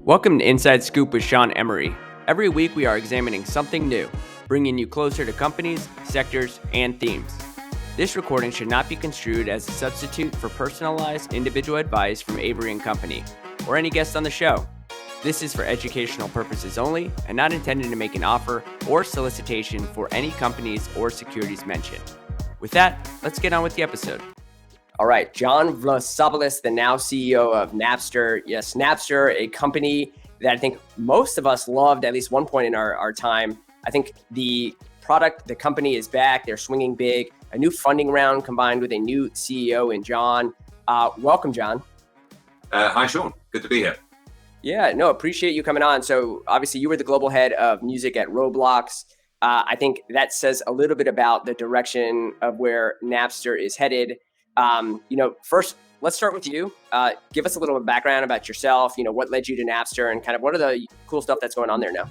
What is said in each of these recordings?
Welcome to Inside Scoop with Sean Emery. Every week we are examining something new, bringing you closer to companies, sectors, and themes. This recording should not be construed as a substitute for personalized individual advice from Avery & Company or any guest on the show. This is for educational purposes only and not intended to make an offer or solicitation for any companies or securities mentioned. With that, let's get on with the episode. All right, Jon Vlassopulos, the now CEO of Napster. Yes, Napster, a company that I think most of us loved at least one point in our time. I think the company is back. They're swinging big. A new funding round combined with a new CEO in Jon. Welcome, Jon. Hi, Sean. Good to be here. Yeah, no, appreciate you coming on. So obviously you were the global head of music at Roblox. I think that says a little bit about the direction of where Napster is headed. First, let's start with you. Give us a little background about yourself, what led you to Napster and kind of what are the cool stuff that's going on there now?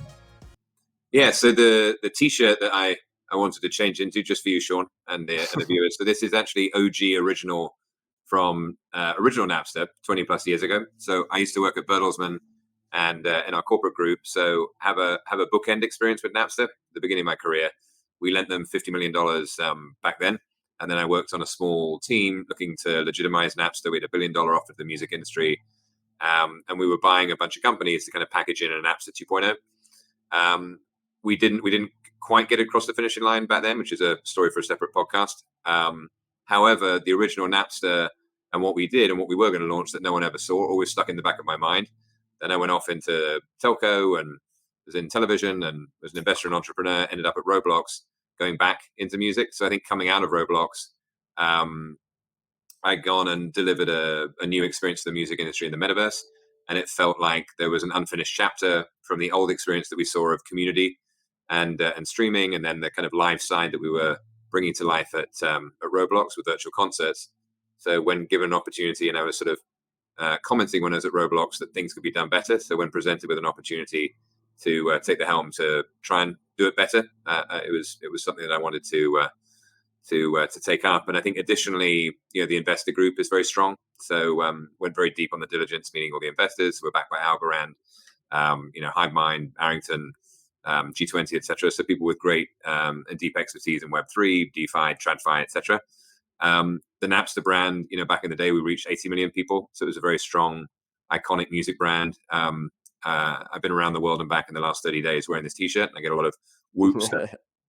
Yeah, so the t-shirt that I wanted to change into just for you, Sean, and the viewers. So this is actually OG original from original Napster 20 plus years ago. So I used to work at Bertelsmann and in our corporate group. So have a bookend experience with Napster at the beginning of my career. We lent them $50 million back then. And then I worked on a small team looking to legitimize Napster. We had $1 billion offer to the music industry. And we were buying a bunch of companies to kind of package in an Napster 2.0. We didn't quite get across the finishing line back then, which is a story for a separate podcast. However, the original Napster and what we did and what we were going to launch that no one ever saw always stuck in the back of my mind. Then I went off into telco and was in television and was an investor and entrepreneur, ended up at Roblox, going back into music. So I think coming out of Roblox, I'd gone and delivered a new experience to the music industry in the metaverse. And it felt like there was an unfinished chapter from the old experience that we saw of community and streaming, and then the kind of live side that we were bringing to life at Roblox with virtual concerts. So when given an opportunity, and I was sort of commenting when I was at Roblox that things could be done better. So when presented with an opportunity to take the helm to try and do it better, it was something that I wanted to take up. And I think additionally, the investor group is very strong. So went very deep on the diligence, meeting all the investors. We're backed by Algorand, HiveMind, Arrington, G20, etc. So people with great and deep expertise in Web3, DeFi, TradFi, etc. The Napster brand, back in the day, we reached 80 million people. So it was a very strong, iconic music brand. I've been around the world and back in the last 30 days wearing this t-shirt. I get a lot of whoops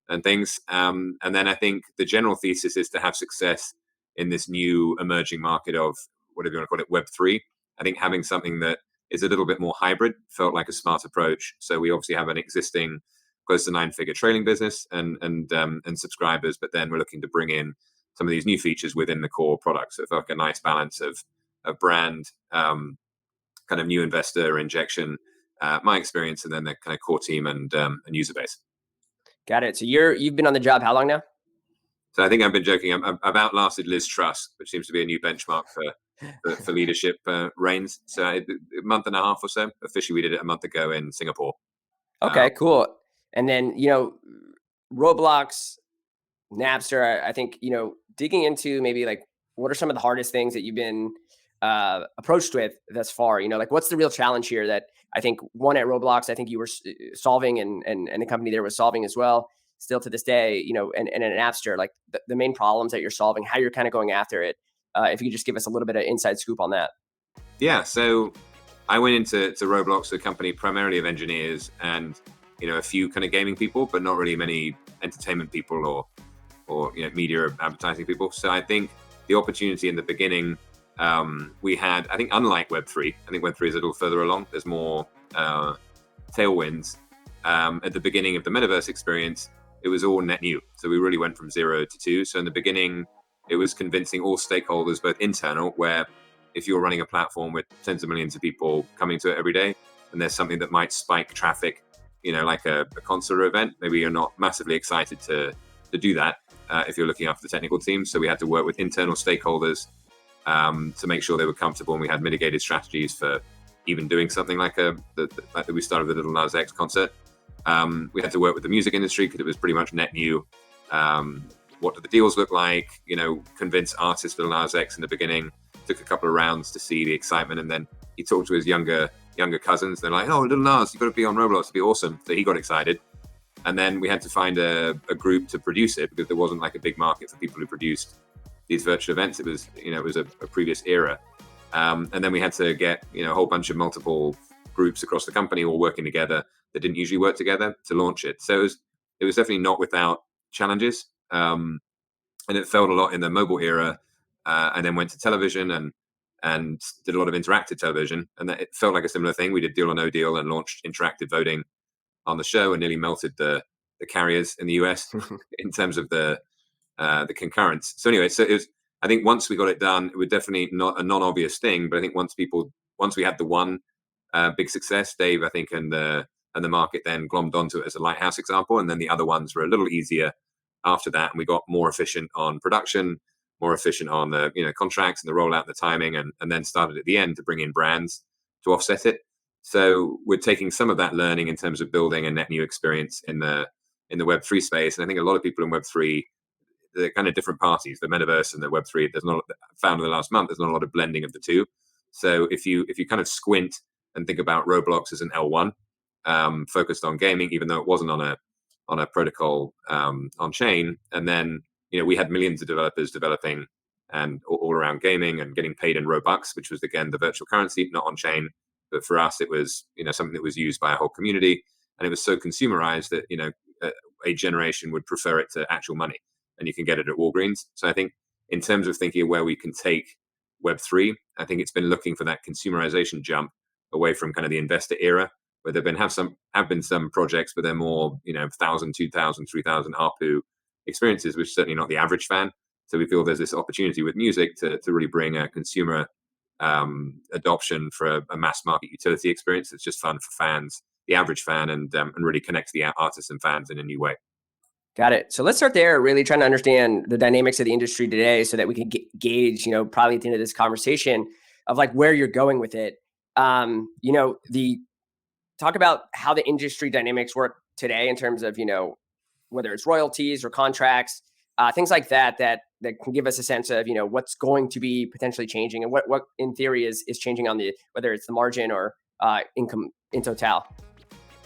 and things. And then I think the general thesis is to have success in this new emerging market of whatever you want to call it, Web3. I think having something that is a little bit more hybrid felt like a smart approach. So we obviously have an existing close to 9-figure trailing business and subscribers, but then we're looking to bring in some of these new features within the core product. So it felt like a nice balance of brand, kind of new investor injection, my experience, and then the kind of core team and user base. Got it. So you've been on the job how long now? So I think I've been joking. I've outlasted Liz Truss, which seems to be a new benchmark for leadership reigns. So a month and a half or so. Officially, we did it a month ago in Singapore. Okay, cool. And then, Roblox, Napster, I think, digging into maybe like what are some of the hardest things that you've been approached with thus far? What's the real challenge here that I think one at Roblox, I think you were solving and the company there was solving as well, still to this day, and at Napster, like the main problems that you're solving, how you're kind of going after it. If you could just give us a little bit of inside scoop on that. Yeah, so I went into Roblox, a company primarily of engineers and, a few kind of gaming people, but not really many entertainment people or media or advertising people. So I think the opportunity in the beginning, we had, I think unlike Web3, I think Web3 is a little further along. There's more tailwinds. At the beginning of the metaverse experience, it was all net new. So we really went from 0 to 2. So in the beginning, it was convincing all stakeholders, both internal, where if you're running a platform with tens of millions of people coming to it every day, and there's something that might spike traffic, like a concert event, maybe you're not massively excited to do that if you're looking after the technical team. So we had to work with internal stakeholders to make sure they were comfortable, and we had mitigated strategies for even doing something like the fact that we started with the Little Nas X concert. We had to work with the music industry because it was pretty much net new. What do the deals look like? Convince artists for Little Nas X in the beginning. Took a couple of rounds to see the excitement, and then he talked to his younger younger cousins. They're like, "Oh, little Nas, you've got to be on Roblox. It'd be awesome." So he got excited. And then we had to find a group to produce it because there wasn't like a big market for people who produced these virtual events. It was, it was a previous era. And then we had to get, a whole bunch of multiple groups across the company all working together that didn't usually work together to launch it. So it was definitely not without challenges. And it felt a lot in the mobile era, and then went to television and did a lot of interactive television. And that it felt like a similar thing. We did Deal or No Deal and launched interactive voting on the show and nearly melted the carriers in the US in terms of the concurrence. So anyway, so it was, I think once we got it done, it was definitely not a non-obvious thing. But I think once we had the one big success, Dave, I think, and the market then glommed onto it as a lighthouse example. And then the other ones were a little easier after that. And we got more efficient on production, more efficient on the contracts and the rollout and the timing, and then started at the end to bring in brands to offset it. So we're taking some of that learning in terms of building a net new experience in the Web3 space. And I think a lot of people in Web3, they're kind of different parties, the metaverse and the Web3. There's not, found in the last month, there's not a lot of blending of the two. So if you kind of squint and think about Roblox as an L1, focused on gaming, even though it wasn't on a protocol on chain, and then we had millions of developers developing and all around gaming and getting paid in Robux, which was again the virtual currency, not on chain. But for us, it was something that was used by a whole community, and it was so consumerized that a generation would prefer it to actual money, and you can get it at Walgreens. So I think in terms of thinking of where we can take Web3, I think it's been looking for that consumerization jump away from kind of the investor era, where have been some projects, but they're more 1,000, 2,000, 3,000 ARPU experiences, which is certainly not the average fan. So we feel there's this opportunity with music to really bring a consumer adoption for a mass market utility experience that's just fun for fans, the average fan, and really connect the artists and fans in a new way. Got it. So let's start there, really trying to understand the dynamics of the industry today so that we can gauge, probably at the end of this conversation of like where you're going with it. Talk about how the industry dynamics work today in terms of, whether it's royalties or contracts, things like that can give us a sense of, what's going to be potentially changing and what in theory is changing on whether it's the margin or income in total.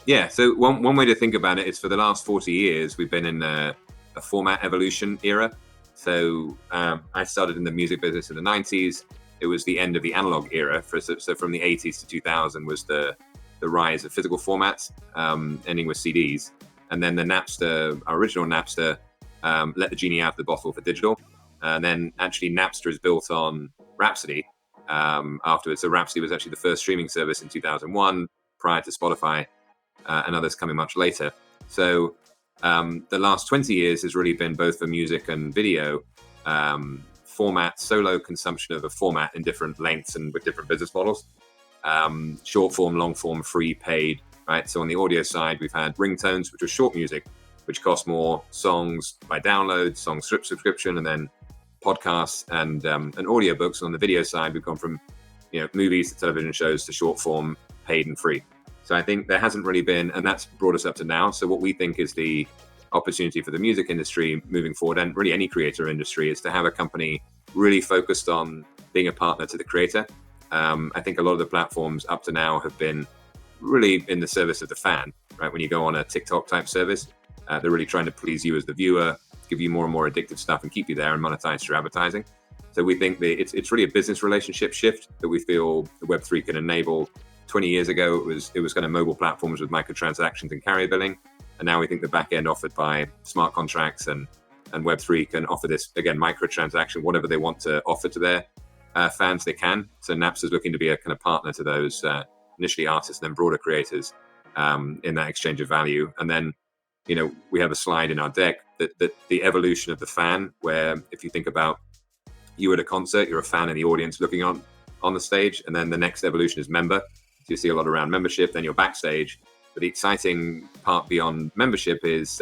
Yeah, so one way to think about it is for the last 40 years, we've been in a format evolution era. So I started in the music business in the 90s. It was the end of the analog era. So from the 80s to 2000 was the rise of physical formats, ending with CDs. And then the Napster, our original Napster, let the genie out of the bottle for digital. And then actually Napster is built on Rhapsody afterwards. So Rhapsody was actually the first streaming service in 2001, prior to Spotify, and others coming much later. So the last 20 years has really been both for music and video, format, solo consumption of a format in different lengths and with different business models. Short form, long form, free, paid, right? So on the audio side, we've had ringtones, which was short music, which cost more, songs by download, song subscription, and then podcasts and audiobooks. And on the video side, we've gone from movies to television shows to short form, paid and free. So I think there hasn't really been, and that's brought us up to now. So what we think is the opportunity for the music industry moving forward, and really any creator industry, is to have a company really focused on being a partner to the creator. I think a lot of the platforms up to now have been really in the service of the fan, right? When you go on a TikTok type service, they're really trying to please you as the viewer, give you more and more addictive stuff and keep you there and monetize through advertising. So we think that it's really a business relationship shift that we feel Web3 can enable. 20 years ago, it was kind of mobile platforms with microtransactions and carrier billing. And now we think the back end offered by smart contracts and Web3 can offer this, again, microtransaction, whatever they want to offer to their fans, they can. So Napster is looking to be a kind of partner to those initially artists and then broader creators in that exchange of value. And then, we have a slide in our deck that the evolution of the fan, where if you think about you at a concert, you're a fan in the audience looking on the stage, and then the next evolution is member. So you see a lot around membership, then you're backstage. But the exciting part beyond membership is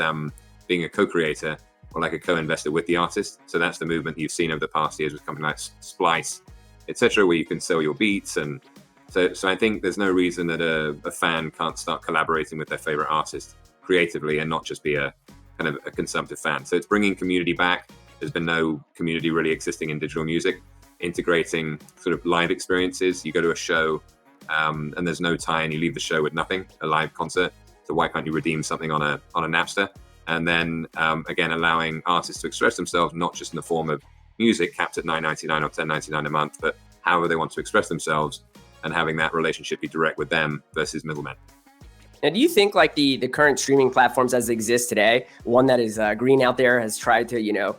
being a co-creator or like a co-investor with the artist. So that's the movement you've seen over the past years with companies like Splice, etc., where you can sell your beats. And so I think there's no reason that a fan can't start collaborating with their favorite artist creatively and not just be a kind of a consumptive fan. So it's bringing community back. There's been no community really existing in digital music, integrating sort of live experiences. You go to a show, and there's no tie, and you leave the show with nothing, a live concert. So why can't you redeem something on a Napster? And then again, allowing artists to express themselves, not just in the form of music capped at $9.99 or $10.99 a month, but however they want to express themselves, and having that relationship be direct with them versus middlemen. Now, do you think like the current streaming platforms as they exist today, one that is green out there has tried to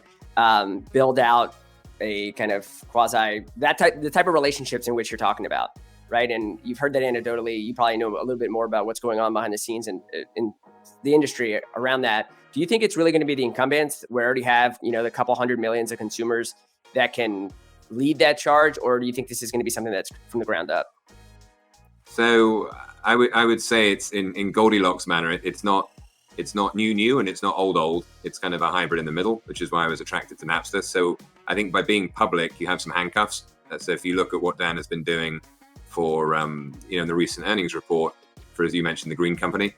build out a kind of the type of relationships in which you're talking about, right? And you've heard that anecdotally. You probably know a little bit more about what's going on behind the scenes and in the industry around that. Do you think it's really going to be the incumbents? We already have the couple hundred millions of consumers that can lead that charge, or do you think this is going to be something that's from the ground up? So I would say it's in Goldilocks manner. It's not new and it's not old. It's kind of a hybrid in the middle, which is why I was attracted to Napster. So I think by being public, you have some handcuffs. So if you look at what Dan has been doing for in the recent earnings report for, as you mentioned, the Green Company,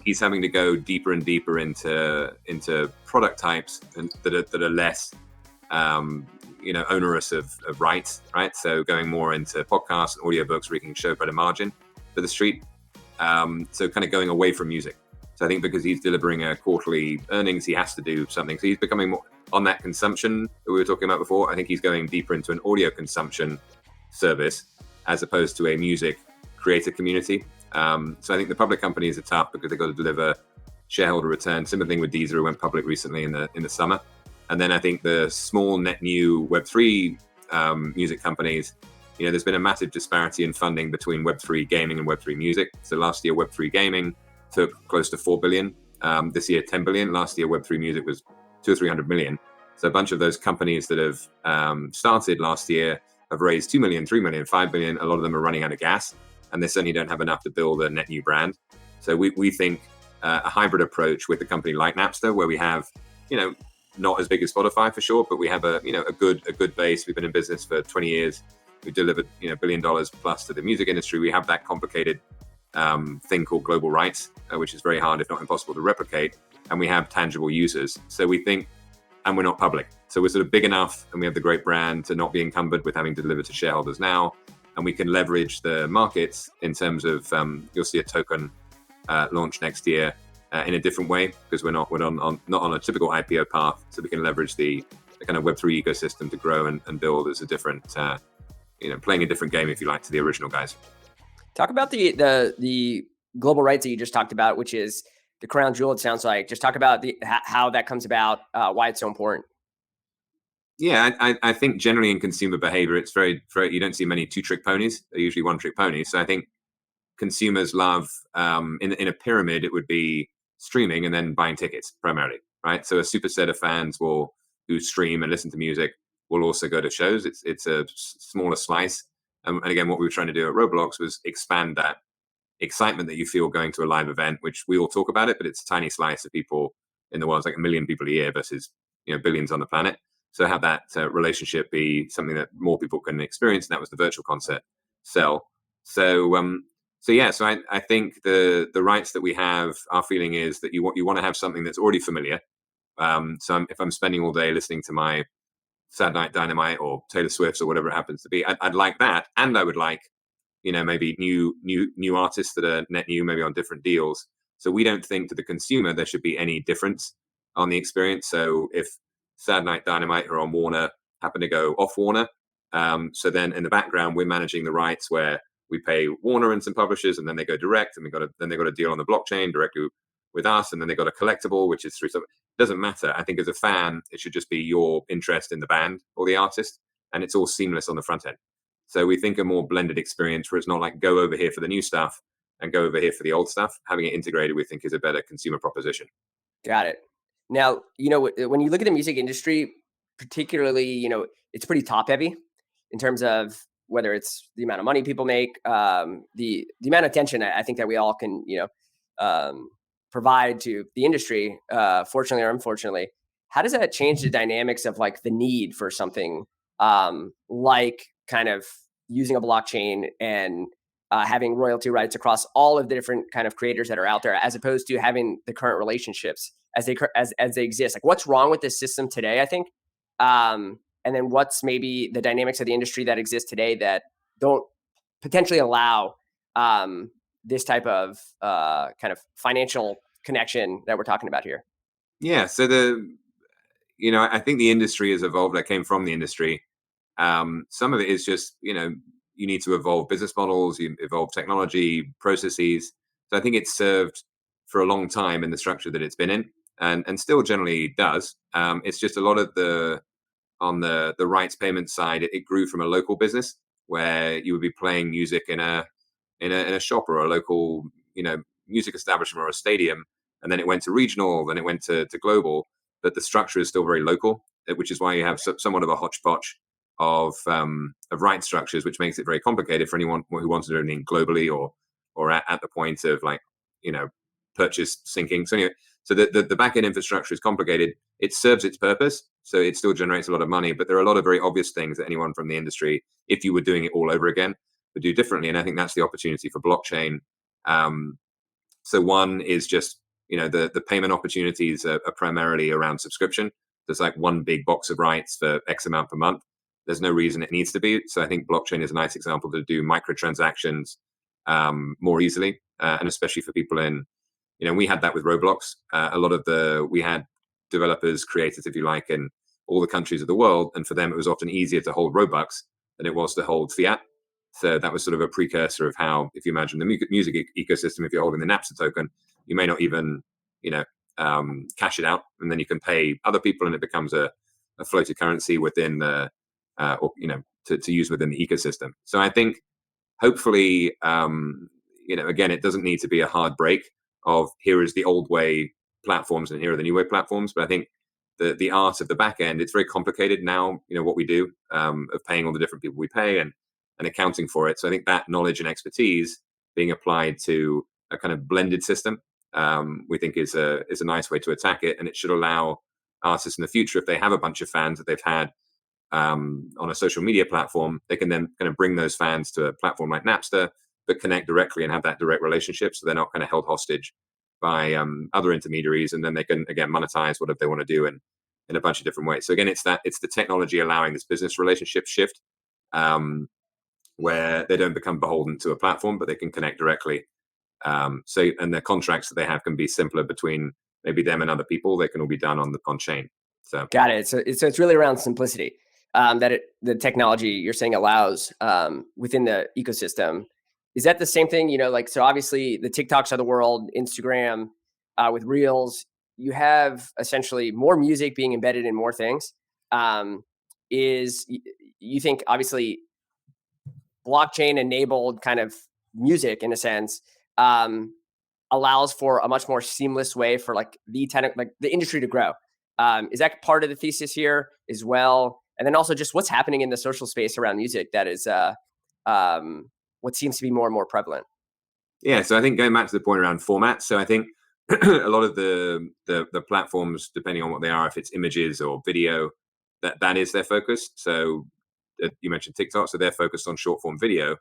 he's having to go deeper and deeper into product types that are less onerous of rights, right? So going more into podcasts and audiobooks where you can show better margin for the street. So kind of going away from music. So I think because he's delivering a quarterly earnings, he has to do something. So he's becoming more on that consumption that we were talking about before. I think he's going deeper into an audio consumption service as opposed to a music creator community. So I think the public companies are tough because they've got to deliver shareholder return. Similar thing with Deezer, who went public recently in the summer. And then I think the small net new Web3 music companies, there's been a massive disparity in funding between Web3 gaming and Web3 music. So last year, Web3 gaming took close to 4 billion. This year, 10 billion. Last year, Web3 music was 200 or 300 million. So a bunch of those companies that have started last year have raised 2 million, 3 million, 5 billion. A lot of them are running out of gas, and they certainly don't have enough to build a net new brand. So we think a hybrid approach with a company like Napster, where we have, not as big as Spotify for sure, but we have a good base. We've been in business for 20 years. We've delivered $1 billion plus to the music industry. We have that complicated thing called global rights, which is very hard, if not impossible, to replicate. And we have tangible users. So we think, and we're not public. So we're sort of big enough, and we have the great brand to not be encumbered with having to deliver to shareholders now. And we can leverage the markets in terms of you'll see a token launch next year. In a different way, because we're not on a typical IPO path, so we can leverage the kind of Web3 ecosystem to grow and build as a different, playing a different game, if you like, to the original guys. Talk about the global rights that you just talked about, which is the crown jewel. It sounds like. Just talk about how that comes about, why it's so important. Yeah, I think generally in consumer behavior, it's very you don't see many two-trick ponies. They're usually one-trick ponies. So I think consumers love in a pyramid, it would be streaming and then buying tickets primarily, right? So a superset of fans who stream and listen to music will also go to shows. It's a smaller slice. And again, what we were trying to do at Roblox was expand that excitement that you feel going to a live event, which we all talk about it, but it's a tiny slice of people in the world. It's like 1 million people a year versus billions on the planet. So have that relationship be something that more people can experience, and that was the virtual concert sell. So I think the rights that we have, our feeling is that you want to have something that's already familiar. So if I'm spending all day listening to my Saturday Night Dynamite or Taylor Swift or whatever it happens to be, I'd like that, and I would like maybe new artists that are net new, maybe on different deals. So we don't think to the consumer there should be any difference on the experience. So if Saturday Night Dynamite are on Warner happen to go off Warner, so then in the background we're managing the rights where we pay Warner and some publishers, and then they go direct, and they got a deal on the blockchain directly with us, and then they got a collectible, which is through some. It doesn't matter. I think as a fan, it should just be your interest in the band or the artist, and it's all seamless on the front end. So we think a more blended experience where it's not like go over here for the new stuff and go over here for the old stuff. Having it integrated, we think, is a better consumer proposition. Got it. Now, when you look at the music industry, particularly, it's pretty top heavy in terms of whether it's the amount of money people make, the amount of attention I think that we all can, provide to the industry, fortunately or unfortunately. How does that change the dynamics of like the need for something like kind of using a blockchain and having royalty rights across all of the different kind of creators that are out there, as opposed to having the current relationships as they exist? Like, what's wrong with this system today, I think, and then what's maybe the dynamics of the industry that exist today that don't potentially allow this type of kind of financial connection that we're talking about here? Yeah. So I think the industry has evolved. I came from the industry. Some of it is just, you need to evolve business models, you evolve technology, processes. So I think it's served for a long time in the structure that it's been in, and still generally does. It's just a lot of on the rights payment side, it grew from a local business where you would be playing music in a shop or a local, music establishment or a stadium, and then it went to regional, then it went to global. But the structure is still very local, which is why you have somewhat of a hodgepodge of rights structures, which makes it very complicated for anyone who wants to do anything globally or at the point of like you know purchase syncing. So anyway, so the back end infrastructure is complicated. It serves its purpose, so it still generates a lot of money. But there are a lot of very obvious things that anyone from the industry, if you were doing it all over again, would do differently. And I think that's the opportunity for blockchain. Um, so one is just the payment opportunities are primarily around subscription. There's like one big box of rights for X amount per month. There's no reason it needs to be. So I think blockchain is a nice example to do microtransactions more easily, and especially for people in we had that with Roblox. A lot of we had developers, creators, if you like, in all the countries of the world, and for them it was often easier to hold Robux than it was to hold fiat. So that was sort of a precursor of how, if you imagine the music ecosystem, if you're holding the Napster token, you may not even, cash it out, and then you can pay other people, and it becomes a floated currency within or to use within the ecosystem. So I think hopefully, again, it doesn't need to be a hard break of here is the old way platforms and here are the new way platforms. But I think the art of the back end, it's very complicated now, what we do of paying all the different people we pay and accounting for it. So I think that knowledge and expertise being applied to a kind of blended system, we think is a nice way to attack it. And it should allow artists in the future, if they have a bunch of fans that they've had on a social media platform, they can then kind of bring those fans to a platform like Napster, but connect directly and have that direct relationship. So they're not kind of held hostage by other intermediaries, and then they can again monetize whatever they want to do in a bunch of different ways. So again, it's the technology allowing this business relationship shift, where they don't become beholden to a platform, but they can connect directly. And the contracts that they have can be simpler between maybe them and other people. They can all be done on chain. So got it. So it's really around simplicity the technology you're saying allows within the ecosystem. Is that the same thing? Like, so obviously the TikToks of the world, Instagram with Reels, you have essentially more music being embedded in more things. Is you think obviously blockchain enabled kind of music in a sense allows for a much more seamless way for like the industry to grow. Is that part of the thesis here as well? And then also just what's happening in the social space around music that is what seems to be more and more prevalent. yeah, so I think going back to the point around format, so I think a lot of the platforms, depending on what they are, if it's images or video, that is their focus. So you mentioned TikTok, so they're focused on short form video,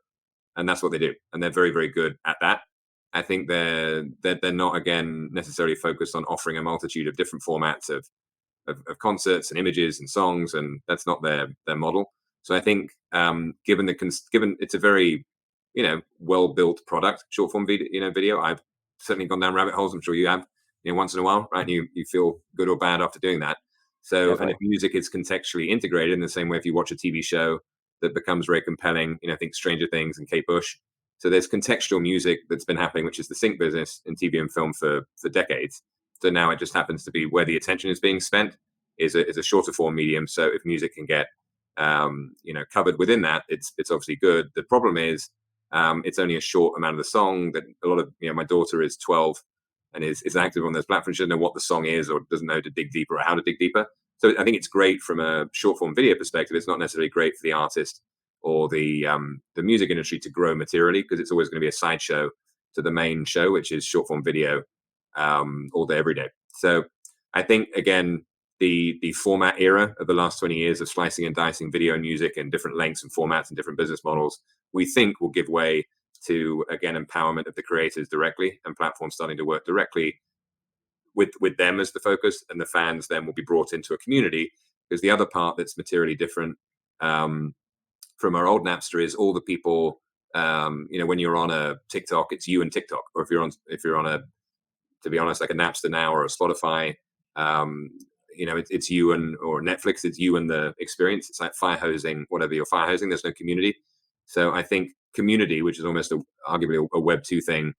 and that's what they do, and they're very very good at that. I think they're not again necessarily focused on offering a multitude of different formats of concerts and images and songs, and that's not their model. So I think given it's a very well built product, short form video. I've certainly gone down rabbit holes. I'm sure you have, once in a while, right? And you feel good or bad after doing that. So, and if Definitely. music is contextually integrated in the same way, if you watch a TV show that becomes very compelling, I think Stranger Things and Kate Bush. So there's contextual music that's been happening, which is the sync business in TV and film for decades. So now it just happens to be where the attention is being spent is a shorter form medium. So if music can get covered within that, it's obviously good. The problem is it's only a short amount of the song that a lot of my daughter is 12 and is active on those platforms. She doesn't know what the song is or doesn't know to dig deeper or how to dig deeper. So I think it's great from a short form video perspective. It's not necessarily great for the artist or the music industry to grow materially because it's always going to be a sideshow to the main show, which is short form video all day, every day. So I think again, the format era of the last 20 years of slicing and dicing video and music in different lengths and formats and different business models, we think will give way to, again, empowerment of the creators directly and platforms starting to work directly with them as the focus, and the fans then will be brought into a community. Because the other part that's materially different from our old Napster is all the people When you're on a TikTok, it's you and TikTok, or if you're on a, to be honest, like a Napster now or a Spotify, it's you and, or Netflix, it's you and the experience. It's like fire hosing, whatever you're fire hosing. There's no community. So I think community, which is almost arguably a Web 2 thing,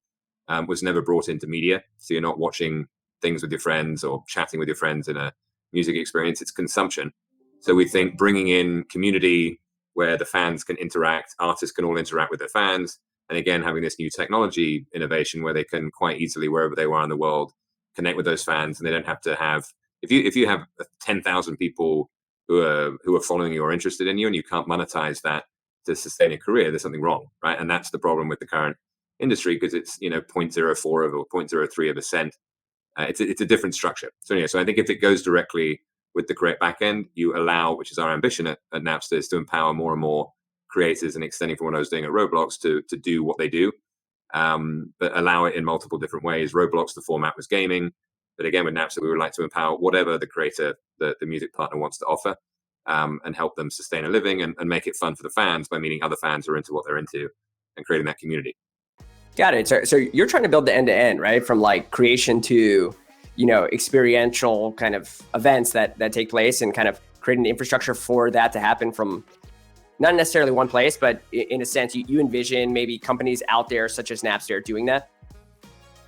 was never brought into media. So you're not watching things with your friends or chatting with your friends in a music experience. It's consumption. So we think bringing in community where the fans can interact, artists can all interact with their fans, and again having this new technology innovation where they can quite easily, wherever they are in the world, connect with those fans, and they don't have to have, if you have 10,000 people who are following you or interested in you, and you can't monetize that to sustain a career, there's something wrong, right? And that's the problem with the current industry, because it's 0.04 of or 0.03 of a cent. It's a different structure. So anyway, so I think if it goes directly with the correct backend, you allow, which is our ambition at Napster, is to empower more and more creators, and extending from what I was doing at Roblox to do what they do, but allow it in multiple different ways. Roblox, the format was gaming, but again with Napster, we would like to empower whatever the creator, the music partner wants to offer, and help them sustain a living, and make it fun for the fans by meeting other fans who are into what they're into and creating that community. Got it. So you're trying to build the end to end, right? From like creation to, experiential kind of events that take place, and kind of creating the infrastructure for that to happen from not necessarily one place, but in a sense, you envision maybe companies out there such as Napster doing that.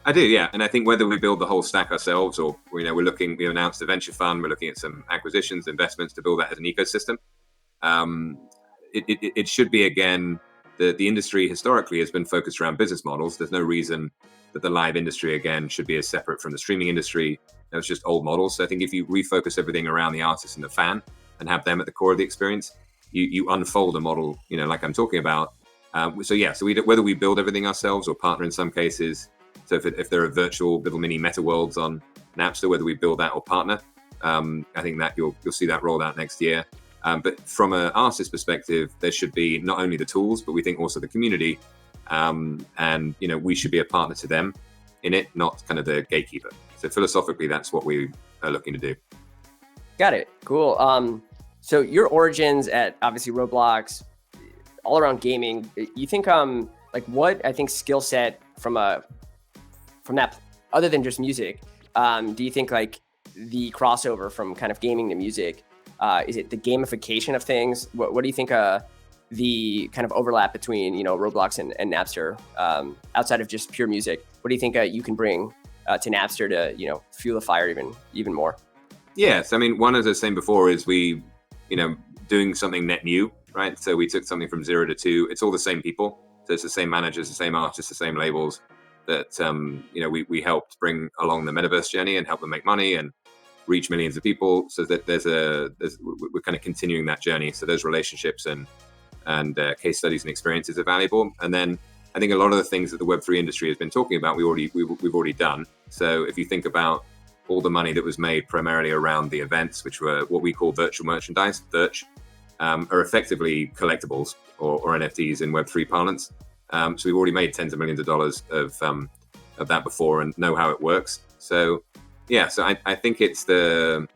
I do, yeah. And I think whether we build the whole stack ourselves, or we announced a venture fund, we're looking at some acquisitions, investments to build that as an ecosystem. It should be, again, the industry historically has been focused around business models. There's no reason that the live industry, again, should be as separate from the streaming industry. That was just old models. So I think if you refocus everything around the artist and the fan and have them at the core of the experience, you unfold a model, like I'm talking about. So whether we build everything ourselves or partner in some cases. So if there are virtual little mini meta worlds on Napster, whether we build that or partner, I think that you'll see that rolled out next year. But from an artist perspective, there should be not only the tools, but we think also the community, and we should be a partner to them in it, not kind of the gatekeeper. So philosophically, that's what we are looking to do. Got it. Cool. So your origins at obviously Roblox, all around gaming. You think what I think skill set from that, other than just music, do you think like the crossover from kind of gaming to music? Is it the gamification of things? What do you think the kind of overlap between Roblox and Napster, outside of just pure music? What do you think you can bring to Napster to fuel the fire even more? Yes, I mean, one, as I was saying before, is we doing something net new, right? So we took something from 0 to 2. It's all the same people, so it's the same managers, the same artists, the same labels that we helped bring along the metaverse journey and help them make money and reach millions of people. So that we're kind of continuing that journey. So those relationships and case studies and experiences are valuable. And then I think a lot of the things that the Web3 industry has been talking about, we've already done. So if you think about all the money that was made primarily around the events, which were what we call virtual merchandise, Virch, are effectively collectibles or NFTs in Web3 parlance. So we've already made tens of millions of dollars of that before and know how it works. So yeah, so I think it's the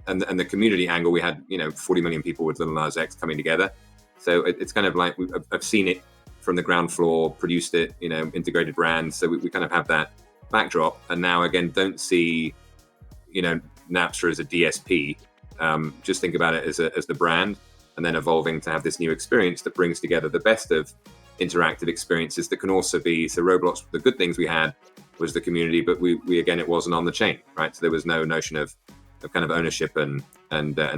community angle. We had 40 million people with Lil Nas X coming together. So it's kind of like I've seen it from the ground floor, produced it, integrated brands. So we kind of have that backdrop. And now again, don't see Napster as a DSP. Just think about it as the brand, and then evolving to have this new experience that brings together the best of interactive experiences that can also be. So Roblox, the good things we had was the community, but we again, it wasn't on the chain, right? So there was no notion of kind of ownership and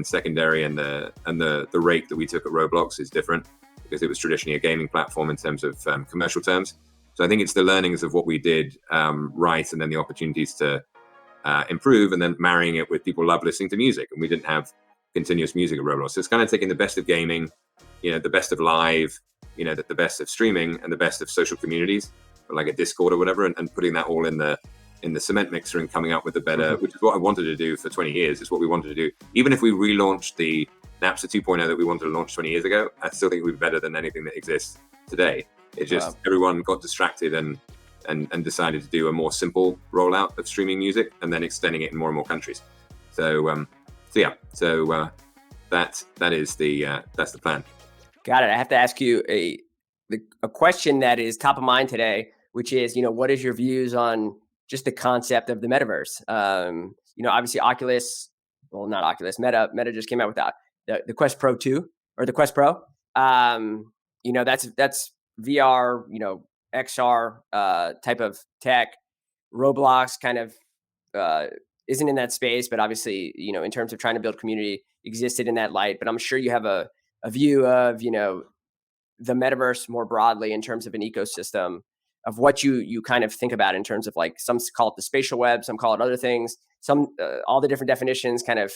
secondary, and the rate that we took at Roblox is different because it was traditionally a gaming platform in terms of commercial terms. So I think it's the learnings of what we did right, and then the opportunities to improve, and then marrying it with people love listening to music, and we didn't have continuous music at Roblox. So it's kind of taking the best of gaming, the best of live, the best of streaming, and the best of social communities, like a Discord or whatever, and putting that all in the cement mixer and coming up with a better, which is what I wanted to do for 20 years. It's what we wanted to do. Even if we relaunched the Napster 2.0 that we wanted to launch 20 years ago, I still think we'd be better than anything that exists today. It's just everyone got distracted and decided to do a more simple rollout of streaming music, and then extending it in more and more countries. So that is that's the plan. Got it. I have to ask you a question that is top of mind today, which is, what is your views on just the concept of the metaverse? Obviously Oculus, well, not Oculus, Meta just came out with the Quest Pro 2 or the Quest Pro. That's VR, XR type of tech. Roblox kind of isn't in that space, but obviously, in terms of trying to build community, existed in that light. But I'm sure you have a view of, the metaverse more broadly in terms of an ecosystem of what you kind of think about in terms of, like, some call it the spatial web, some call it other things, some all the different definitions kind of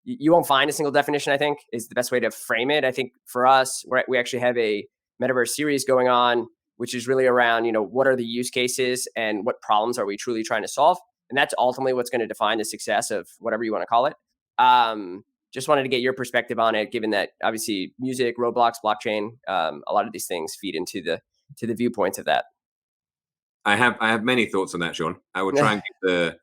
you won't find a single definition, I think, is the best way to frame it. I think for us, we actually have a metaverse series going on, which is really around, what are the use cases and what problems are we truly trying to solve? And that's ultimately what's going to define the success of whatever you want to call it. Just wanted to get your perspective on it, given that obviously music, Roblox, blockchain, a lot of these things feed into the viewpoints of that. I have many thoughts on that, Sean. I will try and give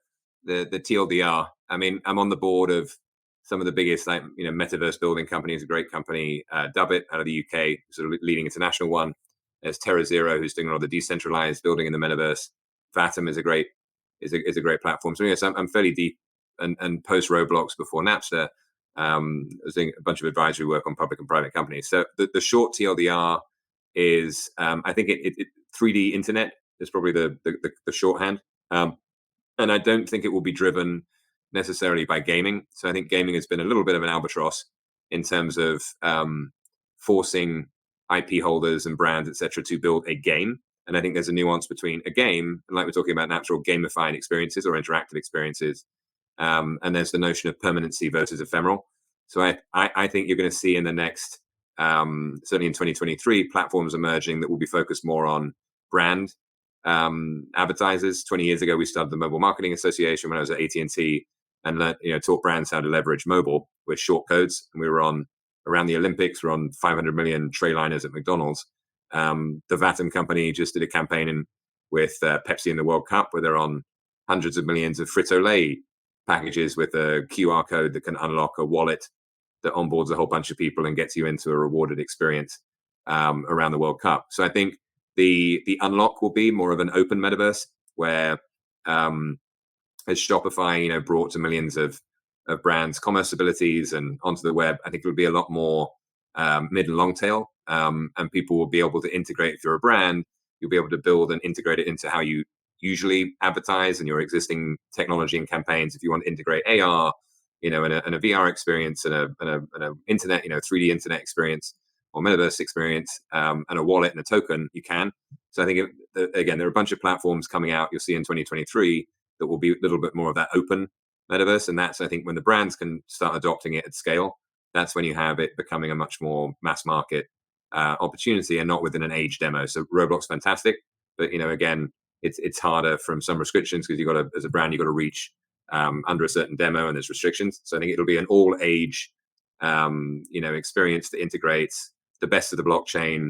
the TLDR. I mean, I'm on the board of some of the biggest, like, metaverse building companies. A great company, Dubbit, out of the UK, sort of leading international one. There's TerraZero, who's doing a lot of the decentralized building in the metaverse. Vatom is a great platform. So yes, I'm fairly deep, and post Roblox, before Napster, I was doing a bunch of advisory work on public and private companies. So the short TLDR is, I think 3D internet is probably the shorthand. And I don't think it will be driven necessarily by gaming. So I think gaming has been a little bit of an albatross in terms of forcing IP holders and brands, etc., to build a game. And I think there's a nuance between a game, and like we're talking about, natural gamifying experiences or interactive experiences, and there's the notion of permanency versus ephemeral. So I think you're going to see in the next, certainly in 2023, platforms emerging that will be focused more on brand advertisers. 20 years ago, we started the Mobile Marketing Association when I was at AT&T, and taught brands how to leverage mobile with short codes. And we were on, around the Olympics, we're on 500 million tray liners at McDonald's. The Vatom company just did a campaign with Pepsi in the World Cup, where they're on hundreds of millions of Frito-Lay packages with a QR code that can unlock a wallet that onboards a whole bunch of people and gets you into a rewarded experience around the World Cup. So I think the unlock will be more of an open metaverse where, as Shopify, brought to millions of brands commerce abilities and onto the web, I think it'll be a lot more mid and long tail, and people will be able to integrate. If you're a brand, you'll be able to build and integrate it into how you usually advertise and your existing technology and campaigns. If you want to integrate AR, and a VR experience and a internet, 3D internet experience or metaverse experience, and a wallet and a token, you can. So I think, again, there are a bunch of platforms coming out, you'll see in 2023, that will be a little bit more of that open metaverse. And that's, I think, when the brands can start adopting it at scale, that's when you have it becoming a much more mass market opportunity, and not within an age demo. So Roblox, fantastic. But, again, it's harder from some restrictions, because as a brand, you've got to reach under a certain demo, and there's restrictions. So I think it'll be an all age, experience that integrates the best of the blockchain,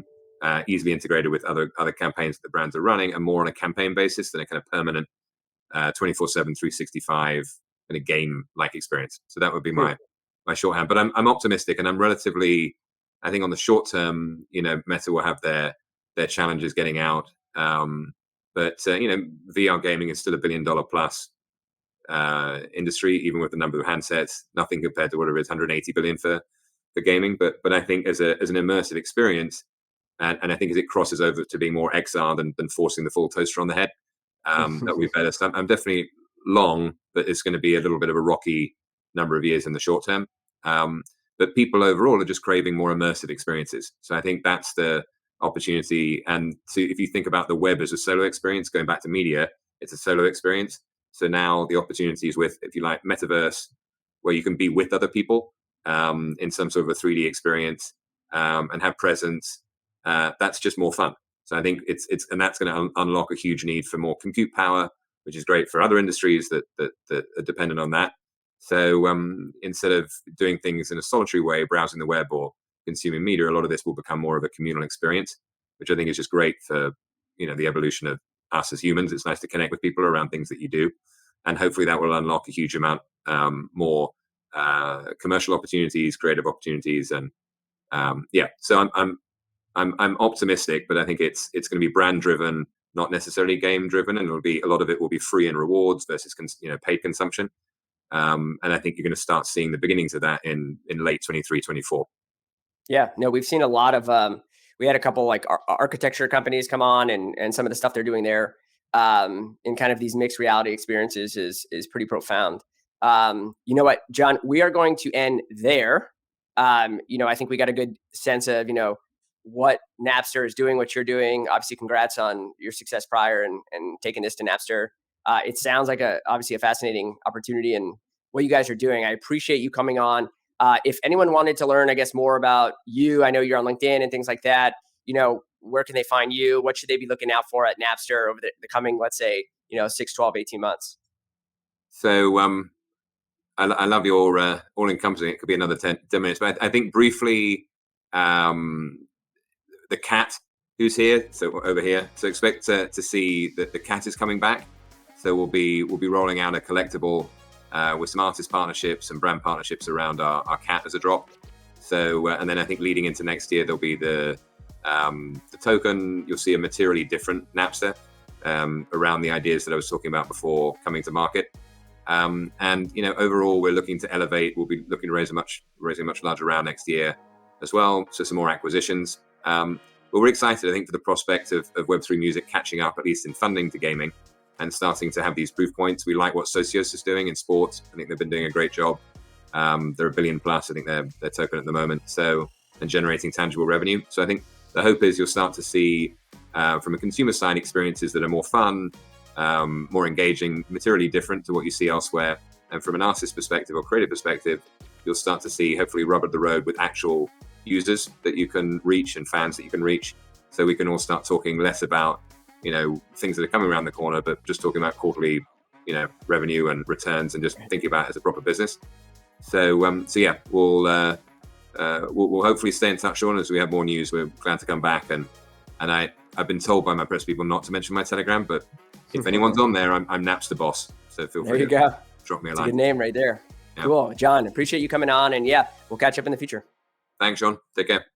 easily integrated with other campaigns that the brands are running, and more on a campaign basis than a kind of permanent 24/7, 365 kind of game-like experience. So that would be my shorthand. But I'm optimistic, and I'm relatively, I think on the short term, Meta will have their challenges getting out. But VR gaming is still $1 billion plus industry, even with the number of handsets. Nothing compared to what it is, 180 billion for gaming. But I think as an immersive experience, and I think as it crosses over to being more XR than forcing the full toaster on the head, that would be better. So I'm definitely long, but it's going to be a little bit of a rocky number of years in the short term. But people overall are just craving more immersive experiences. So I think that's the opportunity. And if you think about the web as a solo experience, going back to media, it's a solo experience. So now the opportunities with, if you like, metaverse, where you can be with other people in some sort of a 3D experience, and have presence, that's just more fun. So I think and that's going to unlock a huge need for more compute power, which is great for other industries that are dependent on that. So instead of doing things in a solitary way, browsing the web or consuming media, a lot of this will become more of a communal experience, which I think is just great for the evolution of us as humans. It's nice to connect with people around things that you do, and hopefully that will unlock a huge amount more commercial opportunities, creative opportunities, and so I'm I'm optimistic, but I think it's going to be brand driven, not necessarily game driven, and a lot of it will be free and rewards versus paid consumption. And I think you're going to start seeing the beginnings of that in late 23, 24. Yeah, no, we've seen a lot of we had a couple like architecture companies come on, and some of the stuff they're doing there in kind of these mixed reality experiences is pretty profound. You know what, John, we are going to end there. I think we got a good sense of, what Napster is doing, what you're doing. Obviously, congrats on your success prior and taking this to Napster. It sounds like obviously a fascinating opportunity and what you guys are doing. I appreciate you coming on. If anyone wanted to learn, I guess, more about you, I know you're on LinkedIn and things like that. Where can they find you? What should they be looking out for at Napster over the coming, let's say, 6, 12, 18 months? So I love your all-encompassing. It could be another 10 minutes, but I think briefly, the cat who's here, so over here. So expect to see that the cat is coming back. So we'll be rolling out a collectible with some artist partnerships and brand partnerships around our cat as a drop. So and then I think leading into next year there'll be the token. You'll see a materially different Napster around the ideas that I was talking about before coming to market. And overall we're looking to elevate. We'll be looking to raise a much larger round next year as well. So some more acquisitions. But we're excited, I think, for the prospect of Web3 music catching up, at least in funding to gaming, and starting to have these proof points. We like what Socios is doing in sports. I think they've been doing a great job. They're $1 billion plus, I think their token at the moment. So, and generating tangible revenue. So I think the hope is you'll start to see from a consumer side experiences that are more fun, more engaging, materially different to what you see elsewhere. And from an artist perspective or creative perspective, you'll start to see hopefully rubber the road with actual users that you can reach and fans that you can reach. So we can all start talking less about things that are coming around the corner, but just talking about quarterly revenue and returns, and just thinking about it as a proper business. So yeah, we'll hopefully stay in touch, Sean, as we have more news. We're glad to come back, and I've been told by my press people not to mention my Telegram, but if anyone's on there, I'm Napster boss, so feel free to drop me a line. It's a good name right there. Yeah. Cool, John, appreciate you coming on, and yeah, we'll catch up in the future. Thanks, Sean. Take care.